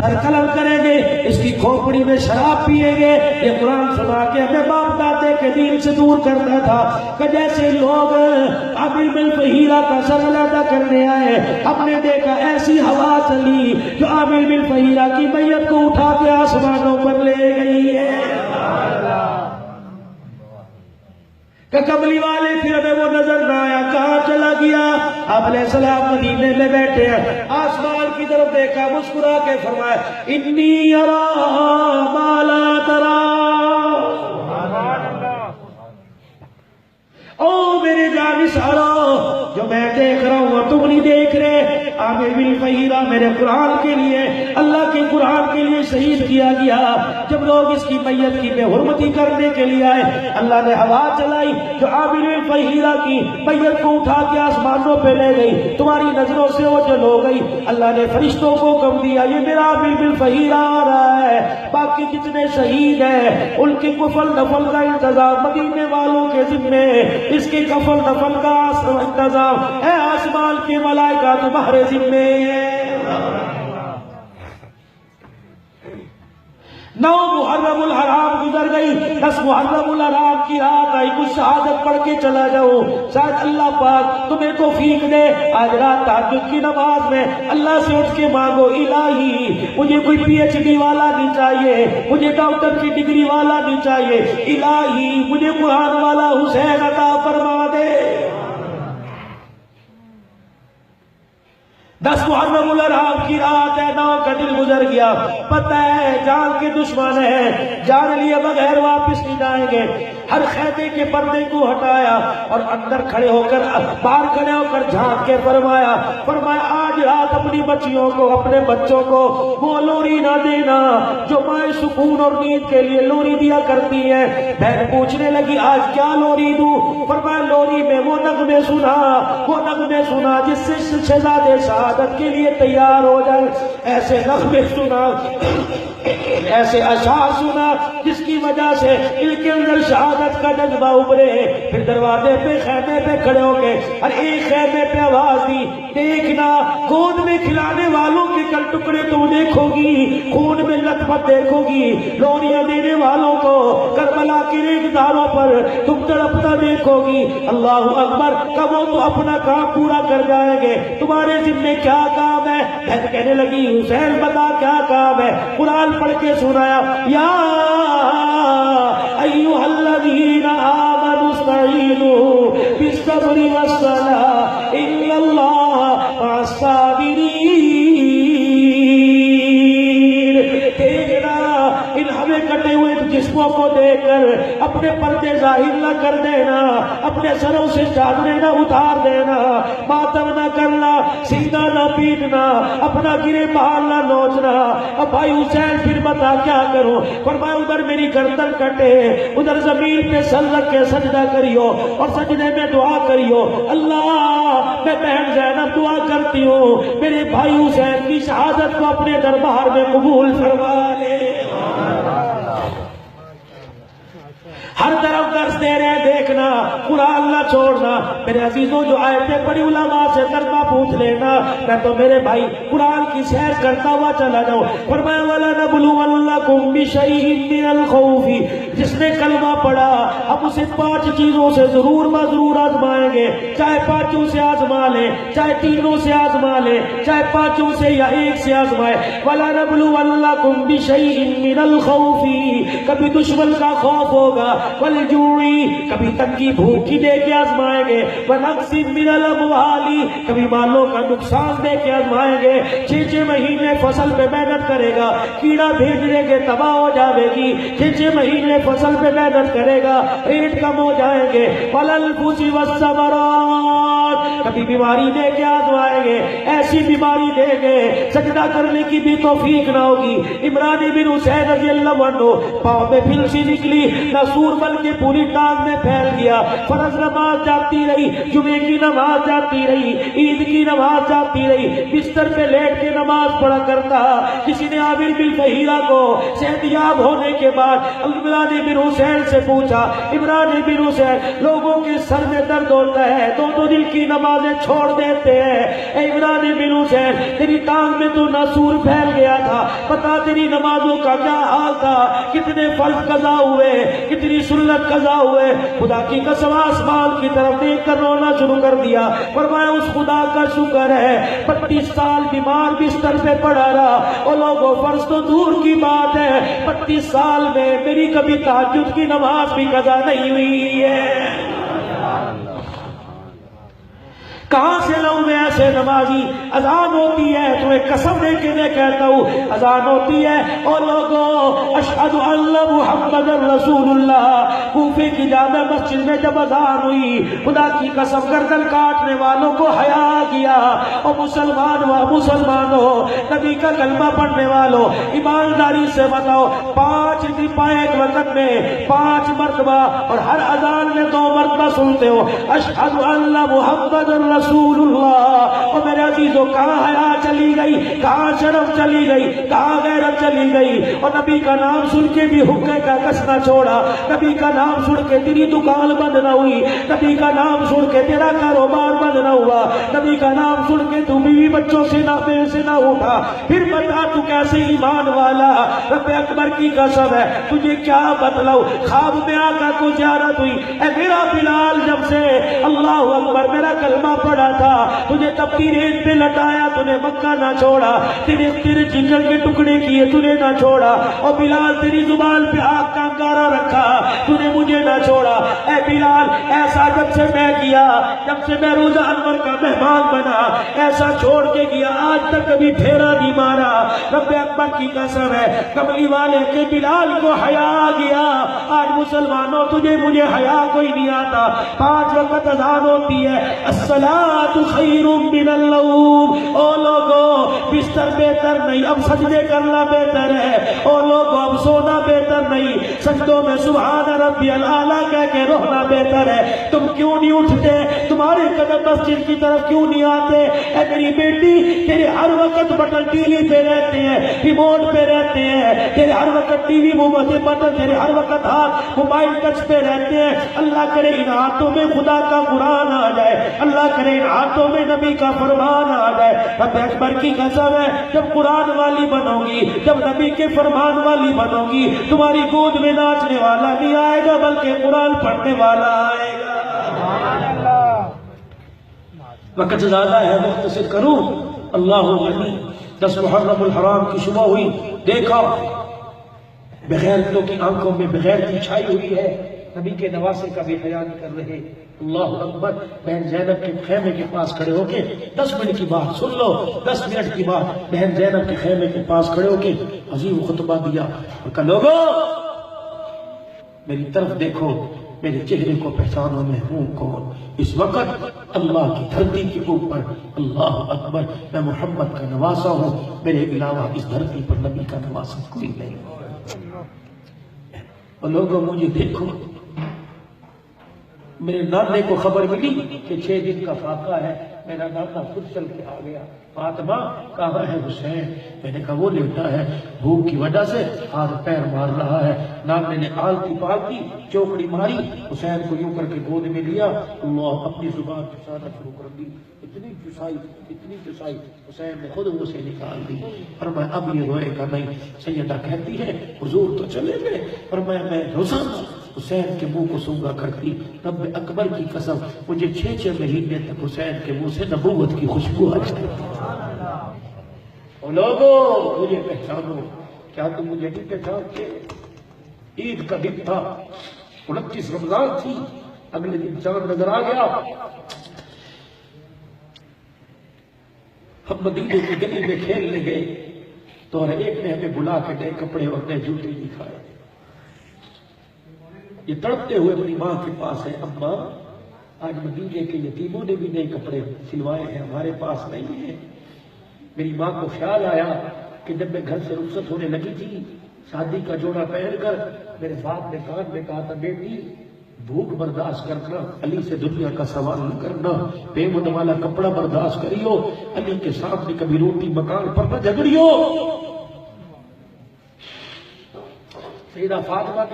سر قلم کریں گے، اس کی کھوپڑی میں شراب پیئیں گے۔ یہ قرآن سنا کے ہمیں باپ دادے کے دین سے دور کرتا تھا کہ جیسے لوگ عامر بن فہیرہ کا سر علیحدہ کرنے آئے، ہم نے دیکھا ایسی ہوا چلی جو عامر بن فہیرہ کی میت کو اٹھا کے آسمانوں پر لے گئی ہے۔ کہ کملی والے پھر ہمیں وہ نظر نہ آیا، کہاں چلا گیا؟ آپ علیہ السلام مدینے میں بیٹھے ہیں، آسمان کی طرف دیکھا، مسکرا کے فرمایا انی ارا ما لا ترا، او میرے جانشینوں، جو میں دیکھ رہا ہوں وہ تم نہیں دیکھ رہے۔ عامر بن فہیرہ میرے قرآن کے لیے، اللہ کے قرآن کے لیے شہید کیا گیا۔ جب لوگ اس کی میت کی بے حرمتی کرنے کے لیے آئے، اللہ نے ہوا چلائی جو عامر بن فہیرہ کی میت کو اٹھا کے آسمانوں پہ لے گئی، تمہاری نظروں سے اوجھل ہو گئی۔ اللہ نے فرشتوں کو حکم دیا یہ میرا عامر بن فہیرہ آ رہا ہے، باقی جتنے شہید ہیں ان کے کفن دفن کا انتظام مدینے والوں کے ذمے، اس کے کفن دفن کا انتظام اے آسمان کے ملائکہ تمہارے ذمے ہے۔ 9 محرم الحرام گزر گئی، 10 محرم الحرام کی رات آئی، کچھ شہادت پڑھ کے چلا جاؤ، شاید اللہ پاک تمہیں توفیق دے۔ آج رات تہجد کی نماز میں اللہ سے اٹھ کے مانگو الہی مجھے کوئی پی ایچ ڈی والا نہیں چاہیے، مجھے ڈاکٹر کی ڈگری والا نہیں چاہیے، الہی مجھے قرآن والا حسین عطا فرما دے۔ 10 محرم الحرام کی رات ہے، 9 کا دن گزر گیا، پتہ ہے جان کے دشمن ہے، جان لیے بغیر واپس نہیں جائیں گے۔ ہر خیمے کے پردے کو ہٹایا اور اندر کھڑے ہو کر باہر کھڑے ہو کر جھانک کے فرمایا آج رات اپنی بچیوں کو، اپنے بچوں کو وہ لوری نہ دینا جو مائیں سکون اور نیند کے لیے لوری دیا کرتی ہیں۔ بہن پوچھنے لگی آج کیا لوری دوں؟ فرمایا لوری میں وہ نغمے سنا جس سے شہزادے شہادت کے لیے تیار ہو جائے، ایسے نغمے سنا، ایسے اشعار سنا جس کی وجہ سے ان کے اندر شہادت کا جذبہ ابھرے۔ پھر دروازے پہ خیمے پہ کھڑے ہو گئے اور ایک خیمے پہ آواز دی دیکھنا گود میں کھلانے والوں کے کل ٹکڑے تم دیکھو گی، خون میں لت پت دیکھو گی، لوریاں دینے والوں کو کربلا کے ریگداروں پر تم تڑپتا دیکھو گی۔ اللہ اکبر، کب وہ تو اپنا کام پورا کر جائیں گے، تمہارے ذمہ کیا کام ہے؟ بہن کہنے لگی حسین بتا کیا کام ہے؟ قرآن پڑھ کے سنایا یا ایھا الذین آمنوا استعینوا بالصبر والصلاۃ ان اللہ مع الصابرین۔ ان ہمیں کٹے ہوئے جسموں کو دیکھ کر اپنے پردے ظاہر نہ کر دینا، اپنے سروں سے چادریں نہ اتار دینا، ماتم نہ کرنا، سینہ نہ پیٹنا، اپنا گرے بال نہ نوچنا۔ اب بھائی حسین پھر بتا کیا کروں؟ فرمایا ادھر میری گردن کٹے، ادھر زمین پہ سر رکھ کے سجدہ کریو اور سجدے میں دعا کریو اللہ میں بہن زینب دعا کرتی ہوں میرے بھائی حسین کی شہادت کو اپنے دربار میں قبول فرما لے۔ ہر طرف درس دے رہے، دیکھنا قرآن نہ چھوڑنا۔ میرے عزیزوں جو آیتیں پڑھی علماء سے ترجمہ پوچھ لینا، میں تو میرے بھائی قرآن کی سیر کرتا ہوا چلا جاؤں۔ فرمایا وَلَنَبْلُوَنَّكُمْ بِشَيْءٍ مِّنَ الْخَوْفِ، جس نے کلمہ پڑھا اب اسے 5 چیزوں سے ضرور مضرور آزمائیں گے، چاہے 5 سے آزما لے، چاہے 3 سے آزما لے، چاہے 5 سے یا 1 سے آزمائے۔ وَلَنَبْلُوَنَّكُمْ بِشَيْءٍ مِّنَ الْخَوْفِ، کبھی دشمن کا خوف ہوگا، والجوعی، کبھی تنگی بھوکی دے کے آزمائیں گے، ونقص من الاموال، کبھی مالوں کا نقصان دے کے آزمائیں گے۔ 6 مہینے فصل پہ محنت کرے گا، کیڑا بھیجنے کے تباہ ہو جائے گی، 6 مہینے فصل پہ محنت کرے گا، ریٹ کم ہو جائیں گے۔ والانفس والثمرات، کبھی بیماری دے کے آزمائیں گے، ایسی بیماری دے گے سجدہ کرنے کی بھی توفیق نہ ہوگی۔ عمران بن حسین رضی اللہ عنہ پاؤں میں پھلسی نکلی، نہ سور بل کے پوری ٹانگ میں پھیل گیا، فرض نماز جاتی رہی، جمعے کی نماز جاتی رہی، عید کی نماز جاتی رہی، بستر پہ لیٹ کے نماز پڑھا کرتا۔ کسی نے عامر بن فہیرہ کو صحتیاب ہونے کے بعد عمران بن حسین سے پوچھا، عمران بن حسین لوگوں کے سر میں درد ہوتا ہے، دو دن کی نمازیں چھوڑ دیتے ہیں، اے عمران بن حسین تیری ٹانگ میں تو ناسور پھیل گیا تھا، بتا تیری نمازوں کا کیا حال تھا، کتنے فرض قضا ہوئے، کتنی سنت قضا ہوئے۔ خدا کی قسم آسمان کی طرف دیکھ کر رونا شروع کر دیا، فرمایا اس خدا کا شکر ہے 32 سال بیمار بستر پہ پڑا رہا، اور لوگوں فرض تو دور کی بات ہے، 32 سال میں میری کبھی تہجد کی نماز بھی قضا نہیں ہوئی ہے۔ کہاں سے لاؤں میں ایسے نمازی؟ اذان ہوتی ہے، تمہیں قسم دے کے میں کہتا ہوں، اذان ہوتی ہے اور لوگوں اشہد ان محمد رسول اللہ، کوفے کی جامع مسجد میں جب اذان ہوئی، خدا کی قسم گردن کاٹنے والوں کو حیا گیا، اور مسلمانوں نبی کا کلمہ پڑھنے والوں ایمانداری سے بتاؤ، 5 ایک وقت میں 5 مرتبہ اور ہر اذان میں 2 مرتبہ سنتے ہو اشہد ان محمد رسول اللہ، اور میرے عزیزوں کہاں حیا چلی گئی، کہاں شرف چلی گئی، کہاں غیرت چلی گئی؟ اور نبی کا نام سن کے بھی حقے کا کسنا چھوڑا، نبی کا نام سن کے تیری دکان بند نہ ہوئی، نبی کا نام سن کے تیرا کاروبار بند نہ ہوا، نبی کا نام سن کے تو بیوی بچوں سے نہ بے سے نہ اٹھا، پھر بتا تو کیسے ایمان والا؟ رب اکبر کی قسم ہے تجھے کیا بتلاؤ، خواب میں آقا کو زیارت ہوئی، اے میرا بلال جب سے اللہ اکبر میرا کلمہ پڑا تھا، تجھے تب کی ریت پہ لٹایا، تُو نے مکہ نہ چھوڑا، تیرے جگر کے ٹکڑے کیے تُو نے نہ چھوڑا، اور بلال تیری زبان پہ آگ کا انگارہ رکھا، تُو نے مجھے نہ چھوڑا۔ اے بلال ایسا جب سے میں کیا، جب سے میں روزہ انور کا مہمان بنا، ایسا چھوڑ کے گیا، آج تک کبھی پھیرا نہیں مارا۔ رب اکبر کی قسم ہے کملی والے کے بلال کو حیا آ گیا۔ آج مسلمانوں تجھے مجھے حیا کوئی نہیں آتا، 5 وقت اذان ہوتی ہے، الصلاۃ خیر من النوم، او لوگوں بستر بہتر نہیں، اب سجدے کرنا بہتر ہے، او لوگوں اب سونا بہتر نہیں، سجدوں میں سبحان ربی الاعلیٰ کہہ کے رونا بہتر ہے۔ تم کیوں نہیں اٹھتے؟ تمہارے قدم مسجد کی طرف کیوں نہیں آتے؟ اے میری بیٹی تیرے ہر وقت بٹن ٹی وی پہ رہتے ہیں، ریموٹ پہ رہتے ہیں، تیرے ہر وقت ٹی وی بٹن، تیرے ہر وقت ہاتھ موبائل ٹچ پہ رہتے ہیں۔ اللہ کرے ان ہاتھوں میں خدا کا قرآن آ جائے، اللہ کرے ان ہاتھوں میں نبی کا فرمان آ جائے۔ رب اکبر کی قسم ہے جب قرآن والی بنو گی، جب نبی کے فرمان والی بنو گی، تمہاری گود میں ناچنے والا نہیں آئے گا بلکہ قرآن پڑھنے والا آئے گا۔ وقت زیادہ ہے مختصر کروں، اللہ غنی۔ 10 محرم الحرام کی صبح ہوئی، دیکھا بغیرتوں کی آنکھوں میں بغیرتی چھائی ہوئی ہے، نبی کے نواسے کا بھی حیا نہیں کر رہے۔ اللہ اکبر۔ بہن زینب کے خیمے کے پاس کھڑے ہو کے 10 منٹ کی بات سن لو، 10 منٹ کی بات بہن زینب کے خیمے کے پاس کھڑے ہو کے عظیم خطبہ دیا اور کہا لوگوں میری طرف دیکھو، میرے چہرے کو پہچانو، میں ہوں کون؟ اس وقت اللہ کی دھرتی کے اوپر اللہ اکبر میں محمد کا نواسا ہوں، میرے علاوہ اس دھرتی پر نبی کا نواسا کوئی نہیں۔ اور لوگوں مجھے دیکھو، میرے نانے کو خبر ملی کہ 6 دن کا فاقہ ہے، میرا نانا خود چل کے آ گیا، فاطمہ کہاں ہے حسین؟ میں نے کہا وہ لیٹا ہے، بھوک کی وجہ سے ہاتھ پیر مار رہا ہے۔ نانے نے آلتی پالتی چوکڑی ماری، حسین کو یوں کر کے گود میں لیا، اللہ اپنی زبان چسانا شروع کر دی، اتنی چسائی حسین نے خود وہ سے نکال دی۔ فرمایا اب یہ روئے گا نہیں۔ سیدہ کہتی ہے حضور تو چلے گئے، فرمایا میں روزانہ حسین کے منہ کو سونگا کرتی، رب اکبر کی قسم مجھے 6 مہینے تک حسین کے منہ سے نبوت کی خوشبو آ جاتی۔ اور لوگوں مجھے پہچانو، کیا تم مجھے نہیں پہچانتے؟ عید کا دن تھا، 29 رمضان تھی، اگلے دن چاند نظر آ گیا، ہم مدینے کی گلی میں کھیلنے گئے تو ہر ایک نے ہمیں بلا کے نئے کپڑے اور نئے جوتے دکھائے۔ یہ تڑپتے ہوئے اپنی ماں کے پاس ہے، اماں آج مدینے کے یتیموں نے بھی نئے کپڑے سلوائے ہیں، ہمارے پاس نہیں ہیں۔ میری ماں کو خیال آیا کہ جب میں گھر سے رخصت ہونے لگی تھی شادی کا جوڑا پہن کر، میرے باپ نے کان میں کہا تھا بیٹی بھوک برداشت کرنا، علی سے دنیا کا سوال نہ کرنا، پیمن والا کپڑا برداشت کریو، علی کے سامنے کبھی روٹی مکان پر نہ جھگڑیو۔ سیدہ فاطمہ